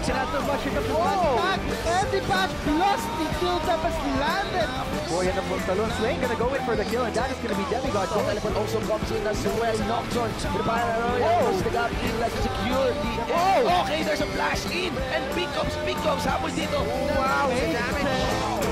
It's not too much. Here comes the Back, heavy back, plus the kill tap has landed. Boy, and the Talon Swain gonna go in for the kill, and that is gonna be Demigod. So Teleport also comes in as well. Nocturne with the paranoia. Push the gap in like to secure the okay, there's a flash in. And big comes. Hapoy dito. Wow, the damage.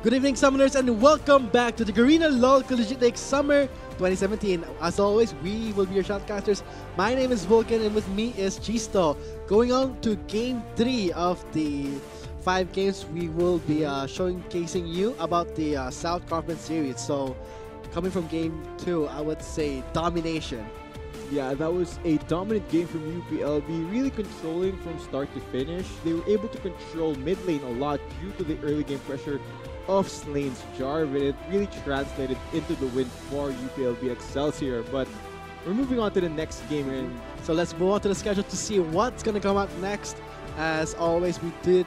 Good evening, Summoners, and welcome back to the Garena LOL Collegiate League Summer 2017. As always, we will be your shoutcasters. My name is Vulcan, and with me is Chisto. Going on to Game 3 of the 5 games, we will be showcasing you about the South Conference Series. So, coming from Game 2, I would say domination. Yeah, that was a dominant game from UPLB, really controlling from start to finish. They were able to control mid lane a lot due to the early game pressure of Slane's Jarvan. It really translated into the win for UPLB Excelsior. But we're moving on to the next game. And so let's move on to the schedule to see what's going to come up next. As always, we did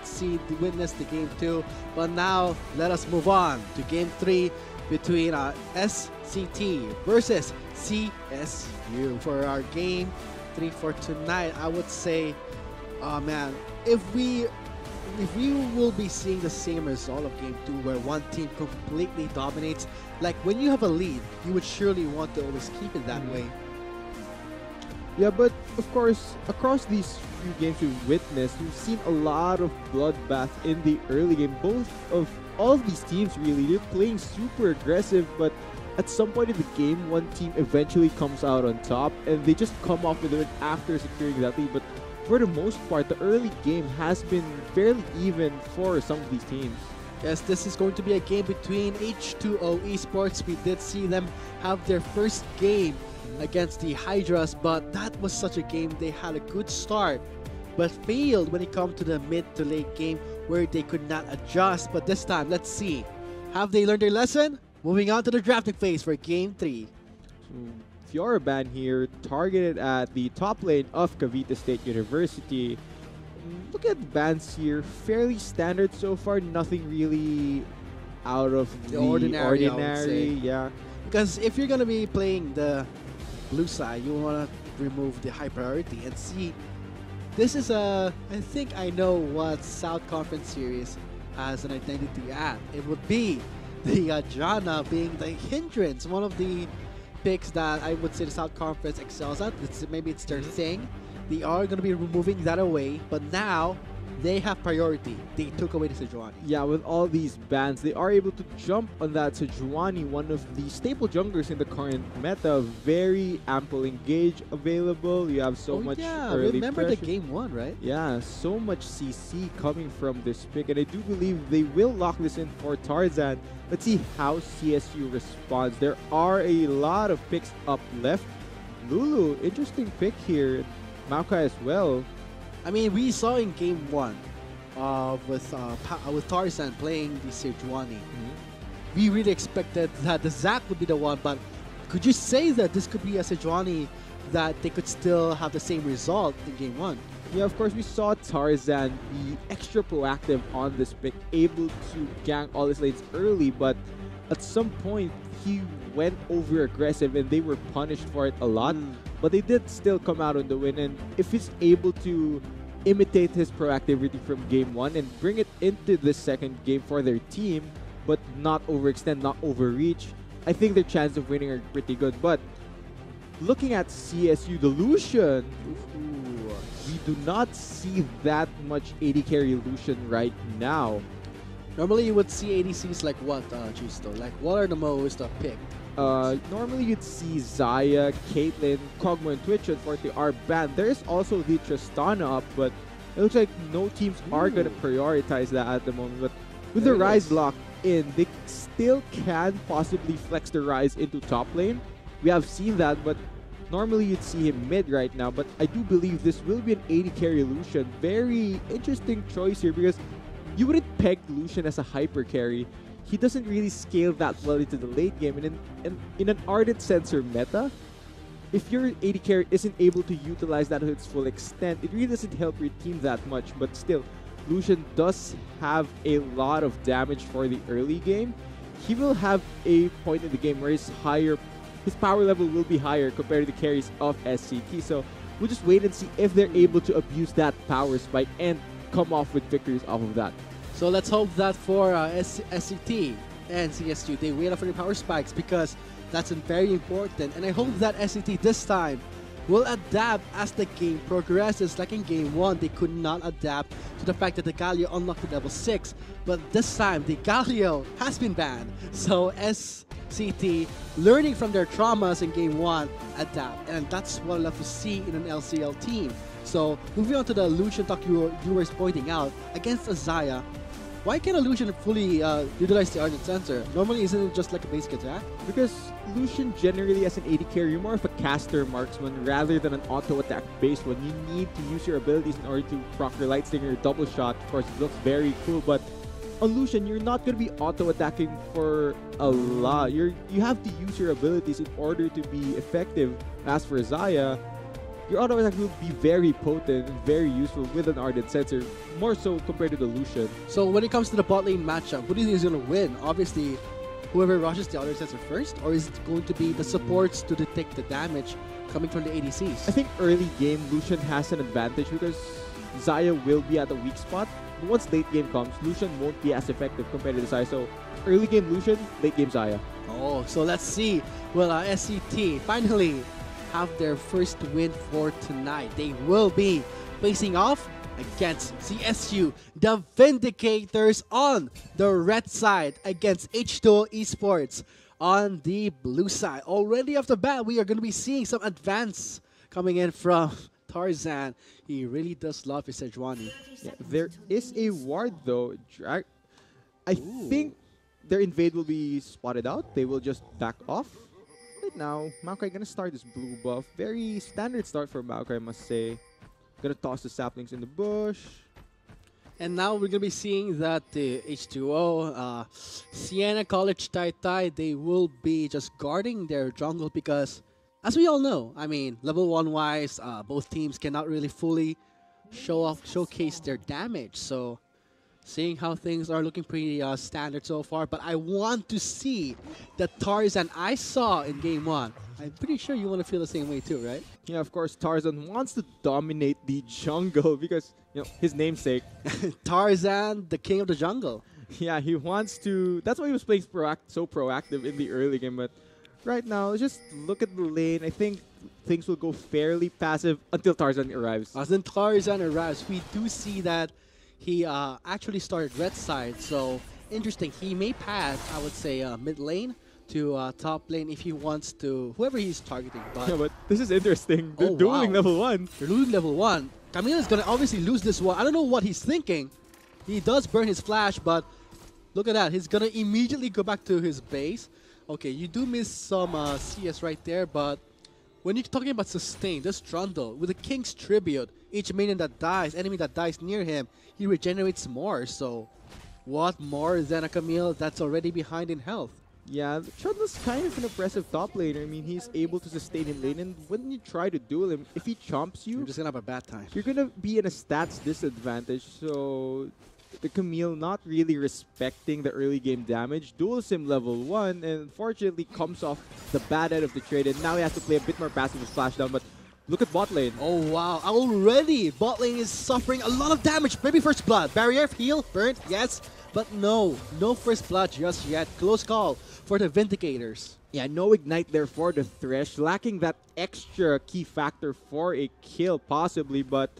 witness the Game 2, but now let us move on to Game 3 between SCT versus CSU. For our Game 3 for tonight, I would say, oh man, if we will be seeing the same result of Game 2 where one team completely dominates, like when you have a lead, you would surely want to always keep it that way. Yeah, but of course, across these few games we've witnessed, we've seen a lot of bloodbath in the early game. All of these teams really, they're playing super aggressive, but at some point in the game, one team eventually comes out on top and they just come off with it after securing that lead. But for the most part, the early game has been fairly even for some of these teams. Yes, this is going to be a game between H2O Esports. We did see them have their first game against the Hydras, but that was such a game. They had a good start, but failed when it comes to the mid to late game where they could not adjust. But this time, let's see. Have they learned their lesson? Moving on to the drafting phase for Game 3. Fioraban here, targeted at the top lane of Cavite State University. Look at the bans here, fairly standard so far, nothing really out of the ordinary. Yeah. Because if you're going to be playing the blue side, you want to remove the high priority and see. This is I think I know what South Conference Series has an identity at. It would be the Jana being the hindrance, one of the picks that I would say the South Conference excels at. Maybe it's their thing. They are going to be removing that away, but now they have priority. They took away the Sejuani. Yeah, with all these bans, they are able to jump on that Sejuani, one of the staple junglers in the current meta. Very ample engage available. You have so much early remember pressure. The Game 1, right? Yeah, so much CC coming from this pick, and I do believe they will lock this in for Tarzan. Let's see how CSU responds. There are a lot of picks up left. Lulu, interesting pick here. Maokai as well. I mean, we saw in Game 1 with Tarzan playing the Sejuani. We really expected that the Zac would be the one, but could you say that this could be a Sejuani that they could still have the same result in Game 1? Yeah, of course, we saw Tarzan be extra proactive on this pick, able to gank all his lanes early, but at some point, he went over aggressive and they were punished for it a lot. But they did still come out on the win, and if he's able to imitate his proactivity from Game 1 and bring it into the second game for their team, but not overextend, not overreach, I think their chance of winning are pretty good. But looking at CSU, the Lucian, we do not see that much AD carry Lucian right now. Normally you would see ADCs like what, Chisto? Like what are the most picked? Normally you'd see Zaya, Caitlyn, Kog'Maw, and Twitch, unfortunately are banned. There's also the Tristana up, but it looks like no teams are going to prioritize that at the moment. But with the Rise locked in, they still can possibly flex the Rise into top lane. We have seen that, but normally you'd see him mid right now. But I do believe this will be an AD carry Lucian. Very interesting choice here because you wouldn't peg Lucian as a hyper carry. He doesn't really scale that well into the late game. And in an Ardent Sensor meta, if your AD carry isn't able to utilize that to its full extent, it really doesn't help your team that much. But still, Lucian does have a lot of damage for the early game. He will have a point in the game where his power level will be higher compared to the carries of SCT. So we'll just wait and see if they're able to abuse that power spike and come off with victories off of that. So let's hope that for SCT and CSU, they wait for the power spikes, because that's very important. And I hope that SCT this time will adapt as the game progresses. Like in game 1, they could not adapt to the fact that the Galio unlocked to level 6. But this time, the Galio has been banned. So SCT, learning from their traumas in game 1, adapt. And that's what I love to see in an LCL team. So moving on to the Lucian talk you were pointing out, against Azaya, why can't a Lucian fully utilize the Ardent Sensor? Normally, isn't it just like a basic attack? Because Lucian generally as an AD carry, you're more of a caster marksman rather than an auto attack based one. You need to use your abilities in order to proc your light stinger, your double shot. Of course, it looks very cool, but on Lucian, you're not going to be auto attacking for a lot. You have to use your abilities in order to be effective. As for Zaya, your auto attack will be very potent and very useful with an Ardent Sensor, more so compared to the Lucian. So when it comes to the bot lane matchup, who do you think is going to win? Obviously, whoever rushes the Ardent Sensor first, or is it going to be the supports to detect the damage coming from the ADCs? I think early game, Lucian has an advantage because Zaya will be at a weak spot. But once late game comes, Lucian won't be as effective compared to Zaya. So early game Lucian, late game Zaya. Oh, so let's see. Well, SCT finally have their first win for tonight. They will be facing off against CSU, the Vindicators on the red side against H2O Esports on the blue side. Already off the bat, we are going to be seeing some advance coming in from Tarzan. He really does love his Sejuani. Yeah, there is a ward though. I think their invade will be spotted out. They will just back off. Right now, Maokai gonna start this blue buff. Very standard start for Maokai, I must say. Gonna toss the saplings in the bush. And now we're gonna be seeing that the H2O, Sienna College Tai Tai, they will be just guarding their jungle because, as we all know, I mean, level 1 wise, both teams cannot really fully showcase their damage. So, seeing how things are looking pretty standard so far, but I want to see the Tarzan I saw in game 1. I'm pretty sure you want to feel the same way too, right? Yeah, of course, Tarzan wants to dominate the jungle because, you know, his namesake. Tarzan, the king of the jungle. Yeah, he wants to. That's why he was playing so proactive in the early game, but right now, just look at the lane. I think things will go fairly passive until Tarzan arrives. As in Tarzan arrives, we do see that he actually started red side, so interesting. He may pass, I would say, mid lane to top lane if he wants to, whoever he's targeting. But yeah, but this is interesting. They're dueling level 1. They're losing level 1. Camille is going to obviously lose this one. I don't know what he's thinking. He does burn his flash, but look at that. He's going to immediately go back to his base. Okay, you do miss some CS right there, but when you're talking about sustain, this Trundle, with the King's Tribute, each minion that dies, enemy that dies near him, he regenerates more. So, what more than a Camille that's already behind in health? Yeah, Trundle's kind of an impressive top laner. I mean, he's able to sustain in lane, and when you try to duel him, if he chomps you, you're just gonna have a bad time. You're gonna be in a stats disadvantage. So, the Camille not really respecting the early game damage, duels him level 1, and unfortunately comes off the bad end of the trade, and now he has to play a bit more passive with splashdown, but look at bot lane. Oh wow, already bot lane is suffering a lot of damage. Maybe first blood, barrier, heal, burnt, yes, but no first blood just yet. Close call for the Vindicators. Yeah, no ignite there for the Thresh, lacking that extra key factor for a kill possibly, but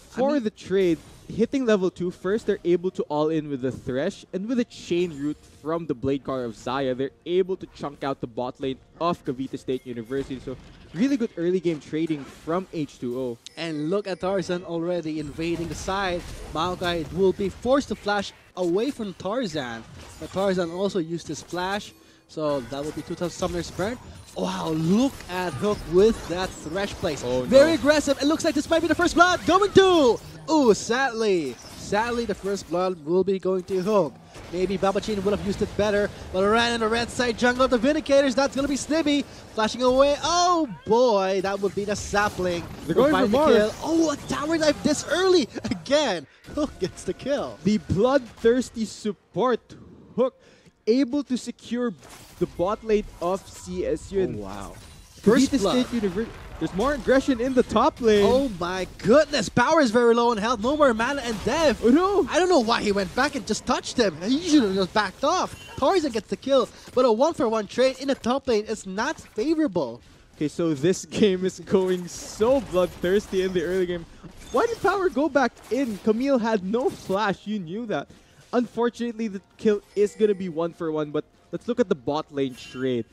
for the trade, hitting level 2 first, they're able to all in with the Thresh, and with a chain route from the Blade Car of Zaya, they're able to chunk out the bot lane of Cavite State University. So really good early game trading from H2O. And look at Tarzan already invading the side. Maokai will be forced to flash away from Tarzan, but Tarzan also used his flash, so that will be 2,000 summoners burnt. Wow, look at Hook with that Thresh place. Oh, very aggressive. It looks like this might be the first blood going to. Ooh, sadly the first blood will be going to Hook. Maybe Babachin would have used it better, but ran in the red side jungle of the Vindicators. That's going to be Snibby. Flashing away. Oh boy, that would be the sapling. They're going for the more. kill. Oh, a tower dive this early. Again, Hook gets the kill. The bloodthirsty support Hook able to secure the bot lane of CSU. And wow. First First blood. There's more aggression in the top lane. Oh my goodness, power is very low on health, no more mana and dev. Oh no! I don't know why he went back and just touched him. He should have just backed off. Tarzan gets the kill, but a 1-for-1 trade in the top lane is not favorable. Okay, so this game is going so bloodthirsty in the early game. Why did Power go back in? Camille had no flash, you knew that. Unfortunately, the kill is going to be 1-for-1, but let's look at the bot lane trade.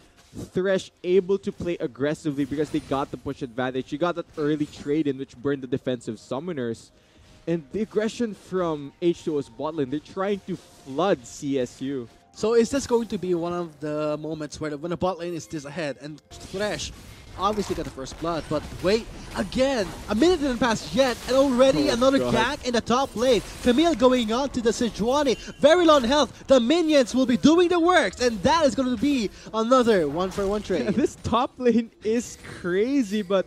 Thresh able to play aggressively because they got the push advantage. You got that early trade in which burned the defensive summoners. And the aggression from H2O's bot lane, they're trying to flood CSU. So is this going to be one of the moments where when the bot lane is this ahead and Thresh obviously got the first blood, but wait, again, a minute didn't pass yet, and already another gank in the top lane. Camille going on to the Sejuani, very low on health. The minions will be doing the works, and that is going to be another 1-for-1 trade. This top lane is crazy, but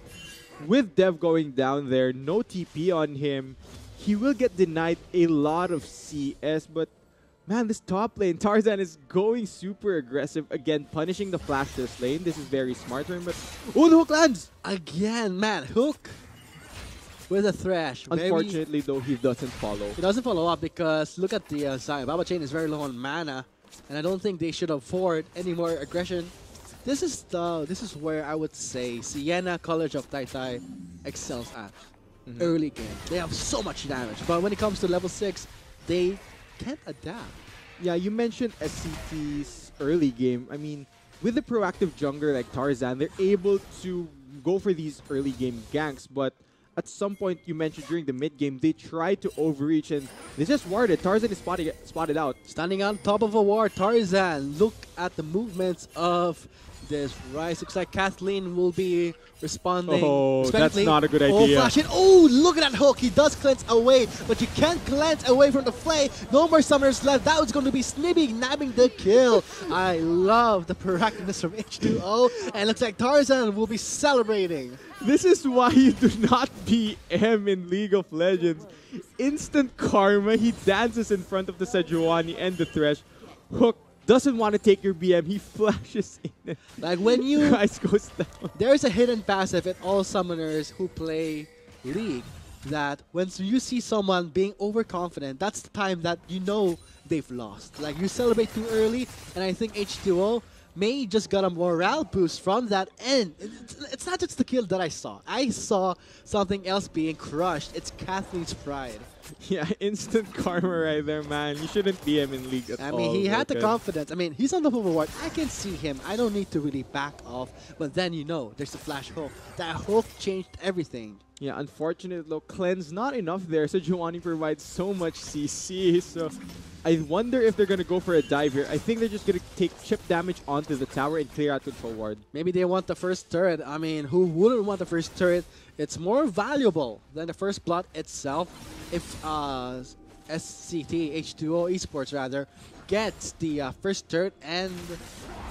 with Dev going down there, no TP on him, he will get denied a lot of CS, but man, this top lane, Tarzan is going super aggressive. Again, punishing the flash this lane. This is very smart for him, but oh, the hook lands! Again, man, Hook with a Thresh. Unfortunately, though, he doesn't follow. He doesn't follow up because look at the Zion. Babachin is very low on mana, and I don't think they should afford any more aggression. This is where I would say Sienna College of Tai excels at. Early game. They have so much damage, but when it comes to level 6, they can't adapt. Yeah, you mentioned SCT's early game. I mean, with a proactive jungler like Tarzan, they're able to go for these early game ganks, but at some point you mentioned during the mid game, they tried to overreach and they just warded. Tarzan is spotted out. Standing on top of a ward, Tarzan. Look at the movements of this Rise. Looks like Kathleen will be responding. Oh, that's not a good idea. Oh, flash it. Oh, look at that hook. He does cleanse away, but you can't cleanse away from the flay. No more summoners left. That was going to be Snibby nabbing the kill. I love the proactiveness from H2O, and it looks like Tarzan will be celebrating. This is why you do not BM in League of Legends. Instant karma. He dances in front of the Sejuani and the Thresh. Hook doesn't want to take your BM. He flashes in. Like when you... Price goes down. There's a hidden passive in all summoners who play League that when you see someone being overconfident, that's the time that you know they've lost. Like you celebrate too early, and I think H2O may just got a morale boost from that. And it's not just the kill that I saw. I saw something else being crushed. It's Kathleen's pride. Yeah, instant karma right there, man. You shouldn't be him in League at all. I mean, he had the confidence. I mean, he's on the hoverboard. I can see him. I don't need to really back off. But then, you know, there's a flash hook. That hook changed everything. Yeah, unfortunately, though, cleanse not enough there. So Sejuani provides so much CC. So I wonder if they're going to go for a dive here. I think they're just going to take chip damage onto the tower and clear out control ward. Maybe they want the first turret. I mean, who wouldn't want the first turret? It's more valuable than the first blood itself. If SCT, H2O Esports rather, gets the first turret and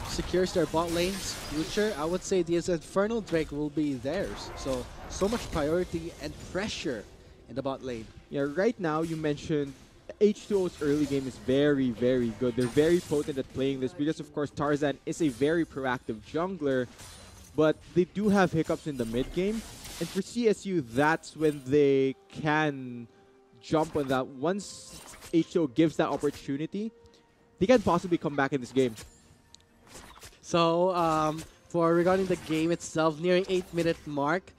secures their bot lane's future, I would say the Infernal Drake will be theirs. So much priority and pressure in the bot lane. Yeah, right now you mentioned H2O's early game is very, very good. They're very potent at playing this because, of course, Tarzan is a very proactive jungler, but they do have hiccups in the mid game. And for CSU, that's when they can jump on that. Once H2O gives that opportunity, they can possibly come back in this game. So, regarding the game itself, nearing 8-minute mark,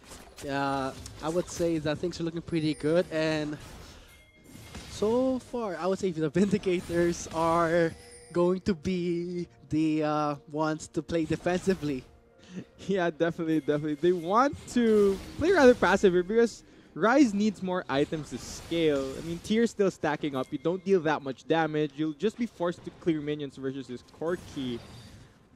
I would say that things are looking pretty good. And so far, I would say the Vindicators are going to be the ones to play defensively. Yeah, definitely. They want to play rather passive here because Rise needs more items to scale. I mean, tier's still stacking up. You don't deal that much damage. You'll just be forced to clear minions versus this Corki.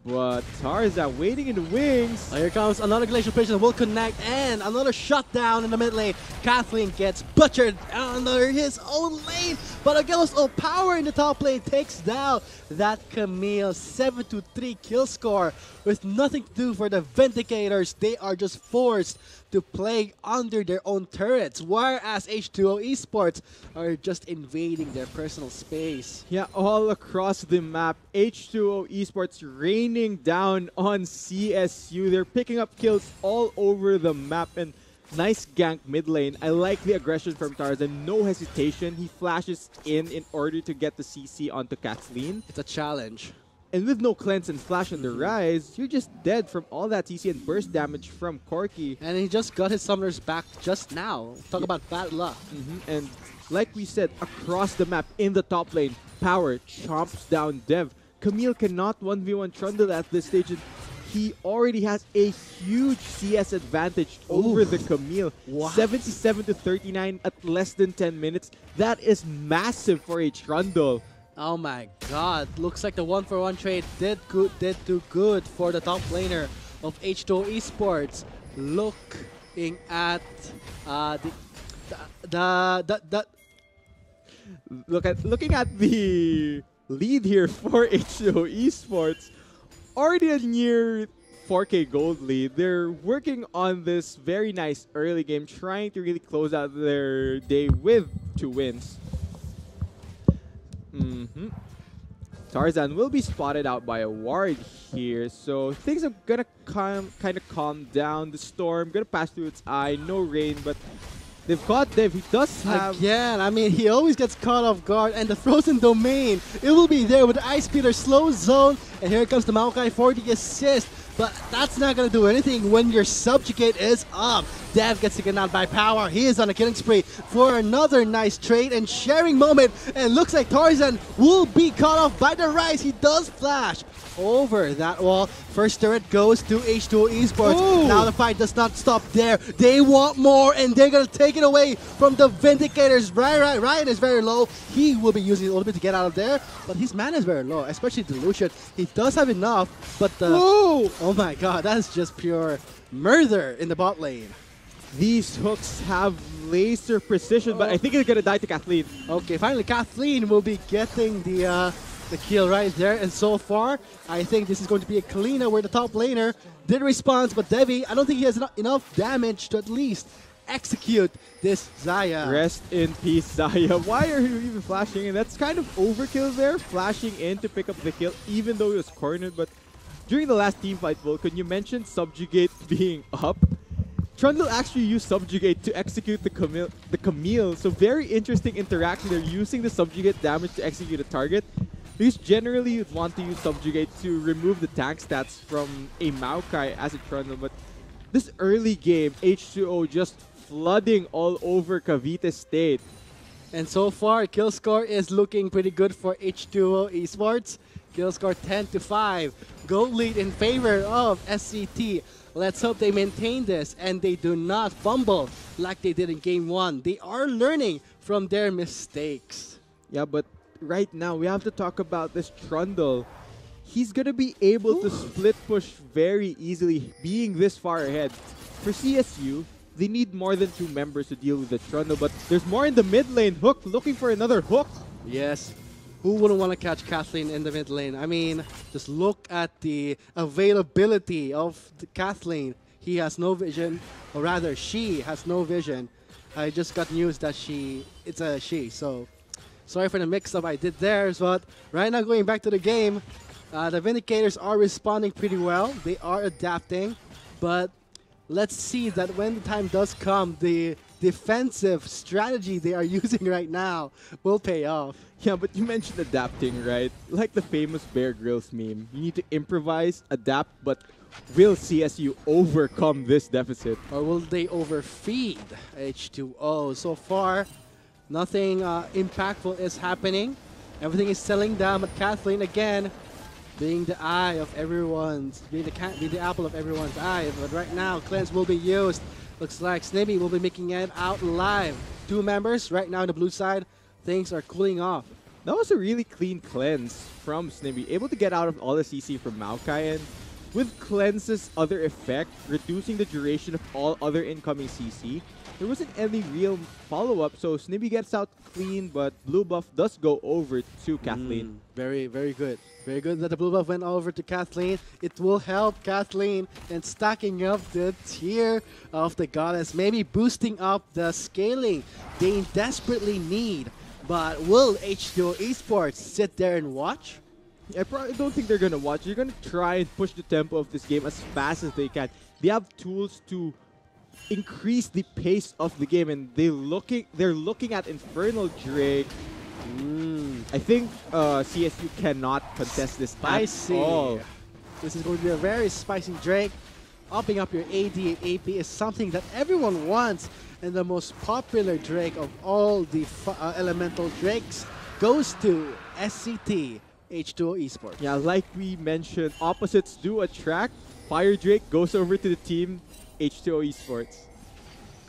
But Tarzan waiting in the wings. Here comes another Glacial Prison, will connect, and another shutdown in the mid lane. Kathleen gets butchered under his own lane, but a ghost of power in the top lane takes down that Camille. 7-3 kill score with nothing to do for the Vindicators. They are just forced to play under their own turrets, whereas H2O Esports are just invading their personal space. Yeah, all across the map, H2O Esports raining down on CSU. They're picking up kills all over the map, and nice gank mid lane. I like the aggression from Tarzan. No hesitation. He flashes in order to get the CC onto Kathleen. It's a challenge. And with no cleanse and flash on the rise, you're just dead from all that CC and burst damage from Corki. And he just got his summoners back just now. Talk about bad luck. And like we said, across the map in the top lane, Power chomps down Dev. Camille cannot 1v1 Trundle at this stage. And he already has a huge CS advantage over the Camille. 77-39 at less than 10 minutes. That is massive for a Trundle. Oh my god, looks like the 1-for-1 trade did do good for the top laner of H2O Esports. Looking at looking at the lead here for H2O Esports, already a near 4K gold lead. They're working on this very nice early game, trying to really close out their day with 2 wins. Tarzan will be spotted out by a ward here, so things are gonna kind of calm down. The storm gonna pass through its eye, no rain, but they've caught Dev. He does have... Again, I mean, he always gets caught off guard, and the Frozen Domain, it will be there with the Ice Speeder slow zone, and here comes the Maokai for the assist. But that's not going to do anything when your Subjugate is up. Dev gets taken out by Power. He is on a killing spree for another nice trade and sharing moment. And looks like Tarzan will be caught off by the Rise. He does flash over that wall. First turret goes to H2O Esports. Ooh. Now the fight does not stop there. They want more, and they're going to take it away from the Vindicators. Ryan is very low. He will be using a little bit to get out of there, but his mana is very low, especially Delusion. He does have enough, but the... Ooh. Oh my god, that's just pure murder in the bot lane. These hooks have laser precision, but I think it's gonna die to Kathleen. Okay, finally Kathleen will be getting the kill right there, and so far, I think this is going to be a cleaner where the top laner did respond, but Devi, I don't think he has enough damage to at least execute this Xayah. Rest in peace, Xayah. Why are you even flashing in? That's kind of overkill there, flashing in to pick up the kill, even though he was cornered. But during the last team fight, Vulcan, you mentioned Subjugate being up. Trundle actually used Subjugate to execute the Camille. So very interesting interaction. They're using the Subjugate damage to execute a target. Because generally you'd want to use Subjugate to remove the tank stats from a Maokai as a Trundle. But this early game, H2O just flooding all over Cavite State. And so far, kill score is looking pretty good for H2O Esports. Kill score 10-5. Gold lead in favor of SCT. Let's hope they maintain this and they do not fumble like they did in Game 1. They are learning from their mistakes. Yeah, but right now we have to talk about this Trundle. He's going to be able to split push very easily, being this far ahead. For CSU, they need more than 2 members to deal with the Trundle, but there's more in the mid lane. Hook looking for another hook. Yes. Who wouldn't want to catch Kathleen in the mid lane? I mean, just look at the availability of the Kathleen. He has no vision, or rather, she has no vision. I just got news that it's a she, so sorry for the mix-up I did there. But right now, going back to the game, the Vindicators are responding pretty well. They are adapting, but let's see that when the time does come, the defensive strategy they are using right now will pay off. Yeah, but you mentioned adapting, right? Like the famous Bear Grylls meme. You need to improvise, adapt, but will CSU overcome this deficit? Or will they overfeed H2O? So far, nothing impactful is happening. Everything is settling down, but Kathleen again being the eye of everyone's, being the apple of everyone's eye. But right now, cleanse will be used. Looks like Snibby will be making it out live. 2 members right now on the blue side. Things are cooling off. That was a really clean cleanse from Snibby. Able to get out of all the CC from Maokai, and with Cleanse's other effect, reducing the duration of all other incoming CC, there wasn't any real follow-up, so Snibby gets out clean, but blue buff does go over to Kathleen. Very, very good. Very good that the blue buff went over to Kathleen. It will help Kathleen in stacking up the tier of the goddess, maybe boosting up the scaling they desperately need. But will H2O Esports sit there and watch? I probably don't think they're going to watch. They're going to try and push the tempo of this game as fast as they can. They have tools to increase the pace of the game, and they're looking at Infernal Drake. I think CSU cannot contest this at all. This is going to be a very spicy Drake. Upping up your AD and AP is something that everyone wants, and the most popular Drake of all the elemental Drakes goes to SCT, H2O Esports. Yeah, like we mentioned, opposites do attract. Fire Drake goes over to the team H2O Esports.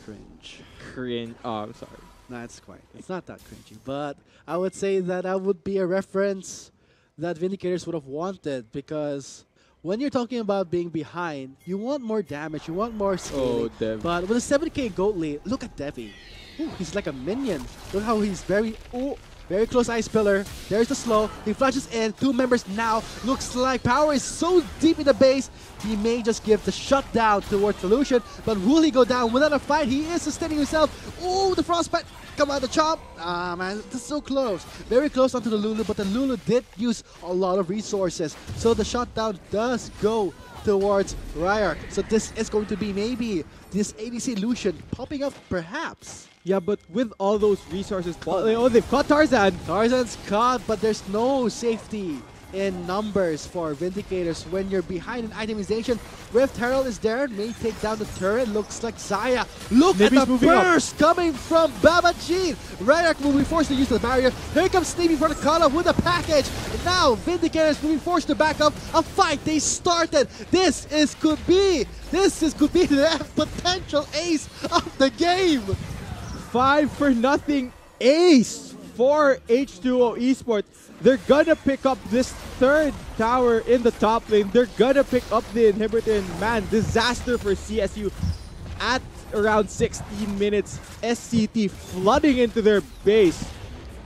Cringe. Oh, I'm sorry. No, it's not that cringy, but I would say that would be a reference that Vindicators would have wanted, because when you're talking about being behind, you want more damage, you want more scaling. But with a 7k gold lead, look at Devi. Ooh, he's like a minion. Look how he's very close Ice Pillar. There's the slow. He flashes in. 2 members now. Looks like power is so deep in the base. He may just give the shutdown towards Solution, but will he go down without a fight? He is sustaining himself. Oh, the Frostbite. Come on, the chop. Ah, man, this is so close. Very close onto the Lulu, but the Lulu did use a lot of resources. So the shutdown does go towards Ryark. So this is going to be maybe this ADC Lucian popping up, perhaps. Yeah, but with all those resources, oh, they've caught Tarzan. Tarzan's caught, but there's no safety in numbers for Vindicators when you're behind an itemization. Rift Herald is there, may take down the turret. Looks like Zaya. Look at the burst coming from Babajin. Ryark will be forced to use the barrier. Here comes Stevie for the call-up with a package. And now Vindicators will be forced to back up. A fight they started. This could be the potential ace of the game. 5-0 ace for H2O Esports. They're gonna pick up this third tower in the top lane. They're gonna pick up the inhibitor, and man, disaster for CSU. At around 16 minutes, SCT flooding into their base.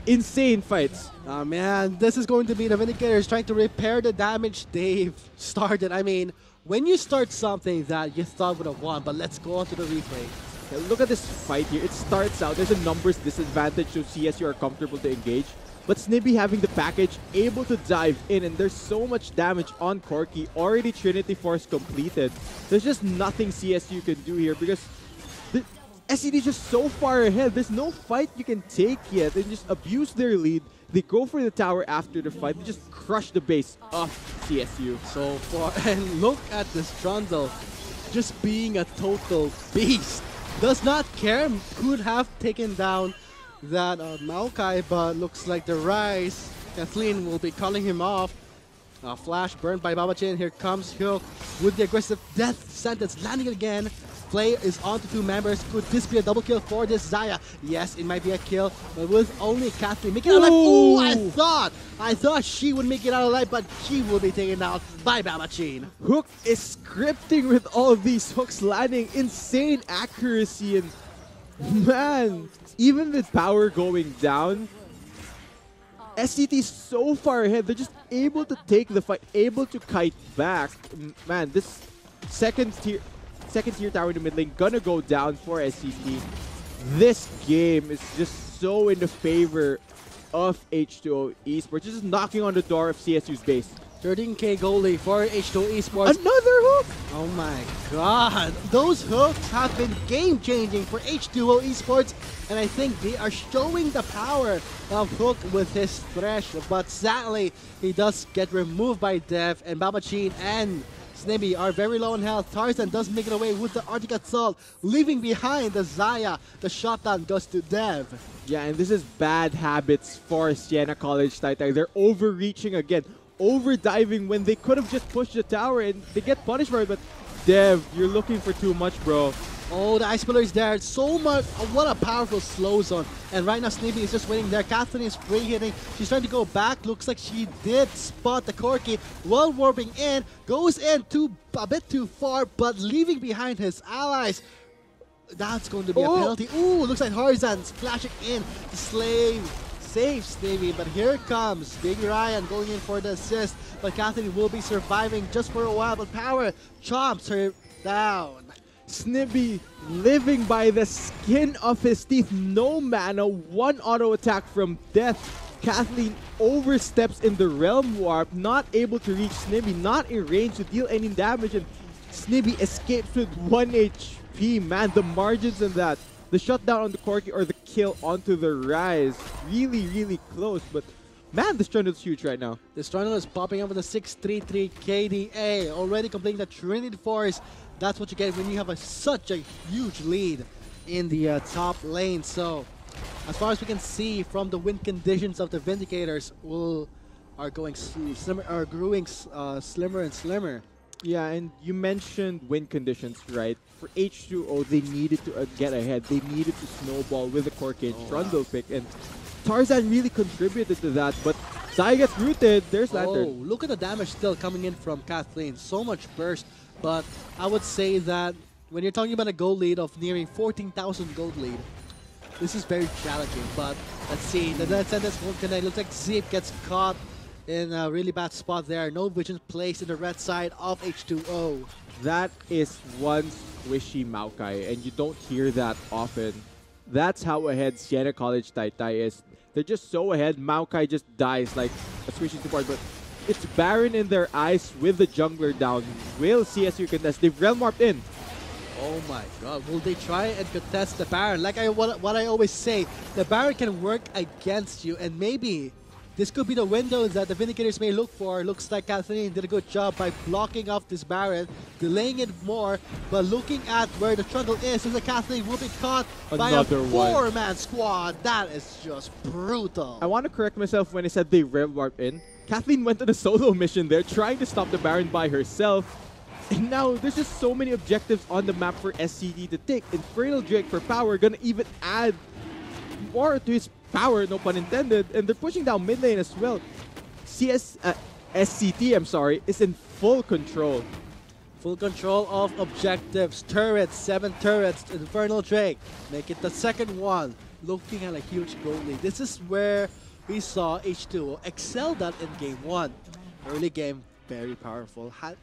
Insane fights. Oh man, this is going to be the Vindicators trying to repair the damage they've started. I mean, when you start something that you thought would have won, but let's go on to the replay. Yeah, look at this fight here. It starts out, there's a numbers disadvantage, so CSU are comfortable to engage. But Snibby having the package, able to dive in, and there's so much damage on Corki. Already Trinity Force completed. There's just nothing CSU can do here because the SCT is just so far ahead. There's no fight you can take yet. They just abuse their lead. They go for the tower after the fight. They just crush the base of CSU. So far, and look at this Trundle just being a total beast. Does not care, could have taken down that Maokai, but looks like the Rise. Kathleen will be calling him off. Flash burned by Babachin. Here comes Hyuk with the aggressive death sentence landing again. Play is on to 2 members. Could this be a double kill for this Zaya? Yes, it might be a kill, but with only Kathleen making it out alive. Oh, I thought she would make it out alive, but she will be taken out by Babachin. Hook is scripting with all of these hooks landing. Insane accuracy, and man, even with power going down, SCT is so far ahead. They're just able to take the fight, able to kite back. Man, this second tier tower in the mid lane gonna go down for SCT. This game is just so in the favor of H2O Esports, just knocking on the door of CSU's base. 13k goalie for H2O Esports. Another hook! Oh my god. Those hooks have been game-changing for H2O Esports, and I think they are showing the power of Hook with his Thresh, but sadly, he does get removed by Dev, and Babachin and Snibby are very low on health. Tarzan does make it away with the Arctic Assault, leaving behind the Zaya. The shotgun goes to Dev. Yeah, and this is bad habits for Siena College Titan. They're overreaching again. Over-diving when they could have just pushed the tower, and they get punished for it. But Dev, you're looking for too much, bro. Oh, the Ice Pillar is there. So much. What a powerful slow zone. And right now, Snippy is just waiting there. Kathleen is free hitting. She's trying to go back. Looks like she did spot the Corki while warping in. Goes in a bit too far, but leaving behind his allies. That's going to be a penalty. Ooh, looks like Tarzan splashing in to save Snivy, but here comes Big Ryan going in for the assist. But Kathleen will be surviving just for a while, but Power chomps her down. Snibby living by the skin of his teeth. No mana, one auto attack from death. Kathleen oversteps in the Realm Warp, not able to reach Snibby, not in range to deal any damage, and Snibby escapes with 1 HP. Man, the margins in that. The shutdown on the Corki or the kill onto the Rise. Really, really close, but man, this Trundle's huge right now. This Trundle is popping up with a 633 KDA, already completing the Trinity Force. That's what you get when you have such a huge lead in the top lane. So, as far as we can see from the win conditions of the Vindicators, are growing slimmer and slimmer. Yeah, and you mentioned win conditions, right? For H2O, they needed to get ahead. They needed to snowball with the Corki and Trundle pick, and Tarzan really contributed to that, but Zai gets rooted. There's Lantern. Oh, look at the damage still coming in from Kathleen. So much burst, but I would say that when you're talking about a gold lead of nearing 14,000 gold lead, this is very challenging. But let's see, the Death Sentence won't connect. Looks like Zip gets caught in a really bad spot there. No vision placed in the red side of H2O. That is one squishy Maokai, and you don't hear that often. That's how ahead Siena College Tai is. They're just so ahead, Maokai just dies like a squishy support, but it's Baron in their eyes with the jungler down. Will CSU contest? They've Realm Warped in. Oh my god, will they try and contest the Baron? Like what I always say, the Baron can work against you, and maybe this could be the window that the Vindicators may look for. Looks like Kathleen did a good job by blocking off this Baron, delaying it more, but looking at where the Trundle is, looks like Kathleen will be caught by a four-man squad. That is just brutal. I want to correct myself when I said they Realm Warped in. Kathleen went on a solo mission there, trying to stop the Baron by herself. And now there's just so many objectives on the map for SCT to take. Infernal Drake for power, gonna even add more to his power, no pun intended, and they're pushing down mid lane as well. SCT, I'm sorry, is in full control. Full control of objectives, turrets, 7 turrets, Infernal Drake. Make it the second one. Looking at a huge gold lead. This is where we saw H2O excel that in game 1. Early game, very powerful, had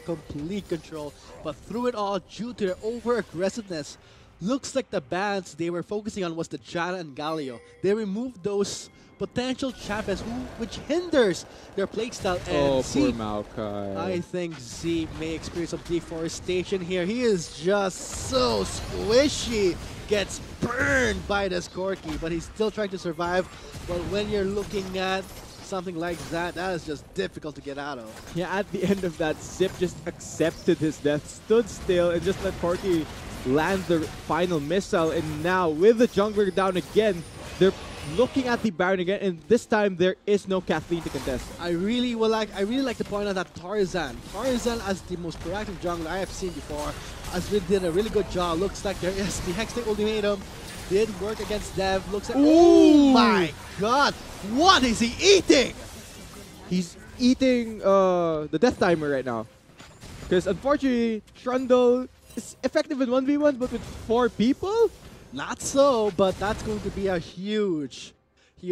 complete control, but through it all, due to their over-aggressiveness, looks like the bans they were focusing on was the Janna and Galio. They removed those potential champions which hinders their playstyle. And poor Maokai. I think Z may experience some deforestation here. He is just so squishy. Gets burned by this Corki, but he's still trying to survive. But when you're looking at something like that, that is just difficult to get out of. Yeah, at the end of that, Zip just accepted his death, stood still, and just let Corki land the final missile. And now, with the jungler down again, they're looking at the Baron again, and this time there is no Kathleen to contest. I really like to point out that Tarzan as the most proactive jungler I have seen before, did a really good job. Looks like there is the Hextech Ultimatum. Did work against Dev. Looks like, oh my god, what is he eating? He's eating the Death Timer right now. Because unfortunately, Trundle is effective in 1v1, but with 4 people? Not so, but that's going to be a huge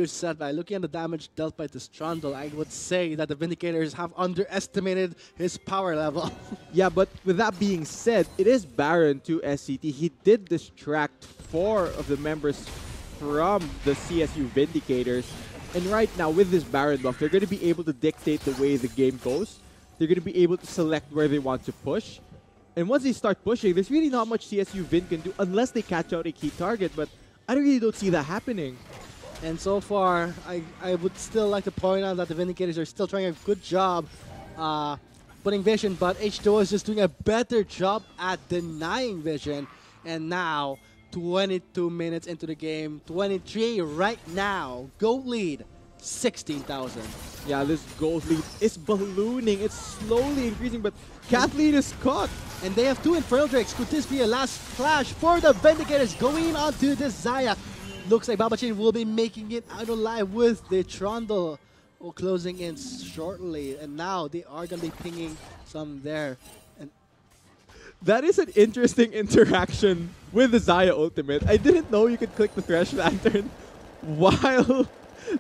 setback. Looking at the damage dealt by this Trundle, I would say that the Vindicators have underestimated his power level. Yeah, but with that being said, it is Baron to SCT. He did distract 4 of the members from the CSU Vindicators. And right now, with this Baron buff, they're going to be able to dictate the way the game goes. They're going to be able to select where they want to push. And once they start pushing, there's really not much CSU Vin can do unless they catch out a key target. But I really don't see that happening. And so far, I would still like to point out that the Vindicators are still trying a good job putting vision, but H2O is just doing a better job at denying vision. And now, 22 minutes into the game, 23 right now, gold lead, 16,000. Yeah, this gold lead is ballooning. It's slowly increasing, but Kathleen is caught. And they have 2 Infernal Drakes. Could this be a last flash for the Vindicators going on to the Zaya? Looks like Babachin will be making it out alive with the Trundle closing in shortly. And now they are going to be pinging some there. And That is an interesting interaction with the Zaya ultimate. I didn't know you could click the Thresh Lantern while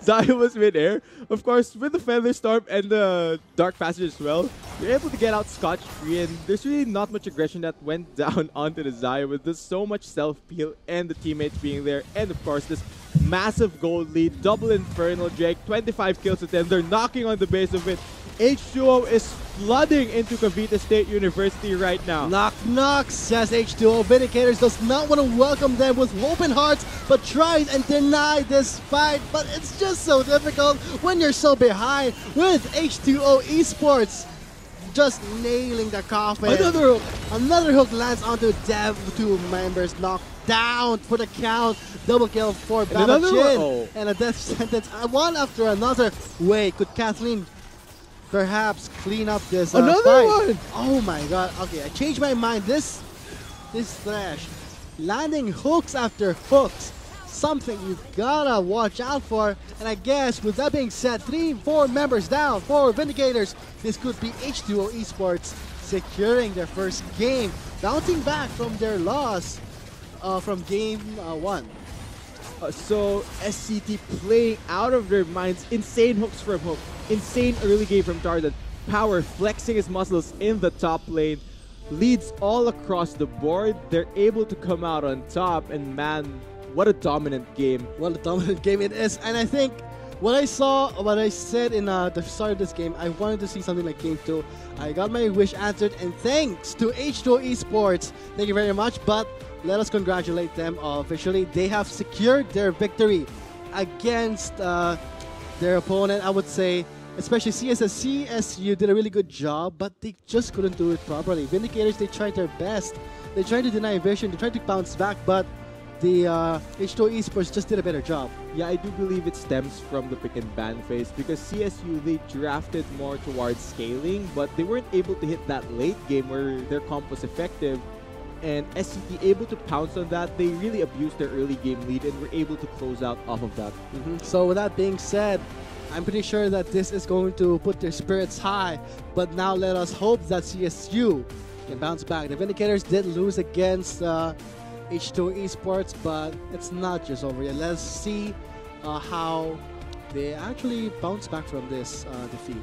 Zaya was mid-air. Of course, with the Feather Storm and the Dark Passage as well, you're able to get out scotch-free, and there's really not much aggression that went down onto the Zaya with just so much self-peel and the teammates being there. And of course, this massive gold lead, double Infernal Drake, 25 kills to 10. They're knocking on the base of it. H2O is flooding into Cavite State University right now. knock knock, says H2O. Vindicators does not want to welcome them with open hearts, but tried and denied this fight. But it's just so difficult when you're so behind with H2O Esports. Just nailing the coffin. Another hook lands onto Dev. 2 members knocked down for the count. Double kill for Babachin. And a death sentence. One after another. Wait, could Kathleen perhaps clean up this Another fight? one! Oh my god. Okay, I changed my mind. This Thresh landing hooks after hooks. Something you gotta watch out for. And I guess with that being said, 3-4 members down for Vindicators. This could be H2O Esports securing their first game, bouncing back from their loss from game 1. So SCT playing out of their minds. Insane hooks from Hook. Insane early game from Tarzan. Power flexing his muscles in the top lane. Leads all across the board. They're able to come out on top, and man, what a dominant game. What a dominant game it is. And I think what I said in the start of this game, I wanted to see something like game 2. I got my wish answered, and thanks to H2O Esports. Thank you very much. But let us congratulate them officially. They have secured their victory against their opponent. I would say, especially CSU did a really good job, but they just couldn't do it properly. Vindicators, they tried their best. They tried to deny vision. They tried to bounce back, but the H2O Esports just did a better job. Yeah, I do believe it stems from the pick and ban phase, because CSU, they drafted more towards scaling, but they weren't able to hit that late game where their comp was effective. And SCT able to pounce on that. They really abused their early game lead and were able to close out off of that. So with that being said, I'm pretty sure that this is going to put their spirits high. But now let us hope that CSU can bounce back. The Vindicators did lose against H2O Esports, but it's not just over yet. Let's see how they actually bounce back from this defeat.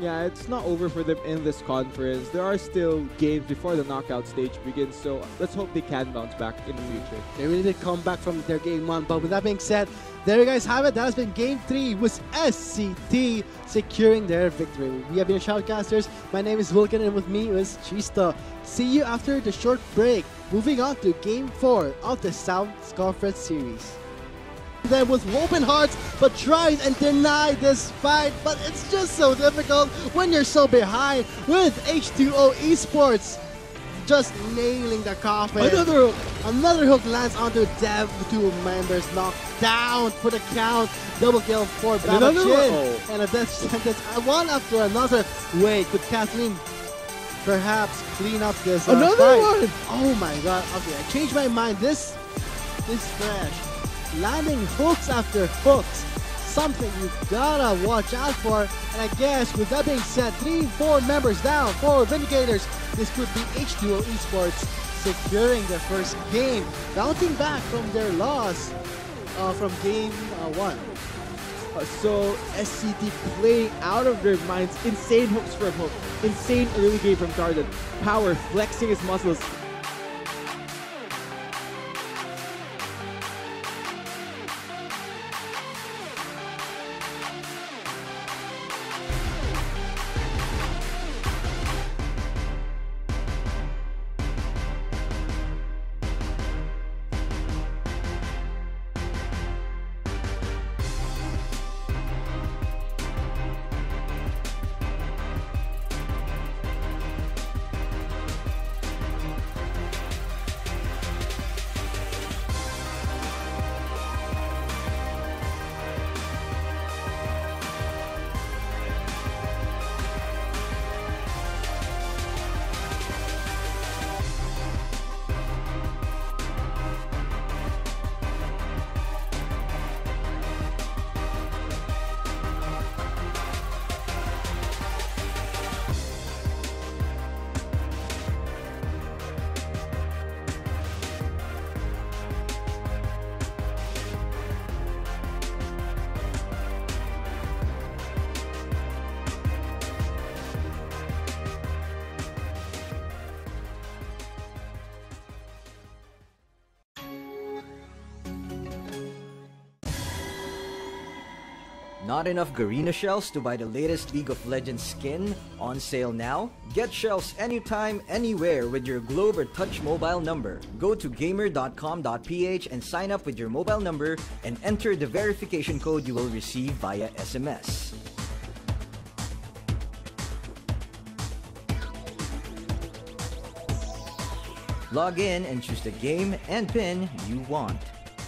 Yeah, it's not over for them in this conference. There are still games before the knockout stage begins, so let's hope they can bounce back in the future. They really did come back from their game 1. But with that being said, there you guys have it. That has been game 3 with SCT securing their victory. We have been Shoutcasters. My name is Vulcan, and with me is Chista. See you after the short break. Moving on to game 4 of the South Conference Series. Them with open hearts, but tried and denied this fight. But it's just so difficult when you're so behind with H2O Esports. Just nailing the coffin. Another hook lands onto Dev. 2 members knocked down for the count. Double kill for Babachin. And a death sentence. One after another. Wait, could Kathleen perhaps clean up this fight? Oh my god. Okay, I changed my mind. This Thresh landing hooks after hooks. Something you gotta watch out for. And I guess with that being said, 3-4 members down for Vindicators. This could be H2O Esports securing their first game, bouncing back from their loss from game 1. So SCT playing out of their minds. Insane hooks from Hook. Insane early game from Tarzan. Power flexing his muscles. Not enough Garena shells to buy the latest League of Legends skin? On sale now? Get shells anytime, anywhere with your Globe or Touch mobile number. Go to gamer.com.ph and sign up with your mobile number and enter the verification code you will receive via SMS. Log in and choose the game and pin you want.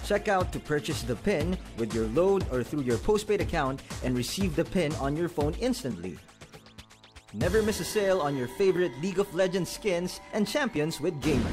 Check out to purchase the pin with your load or through your postpaid account and receive the pin on your phone instantly. Never miss a sale on your favorite League of Legends skins and champions with Gamer.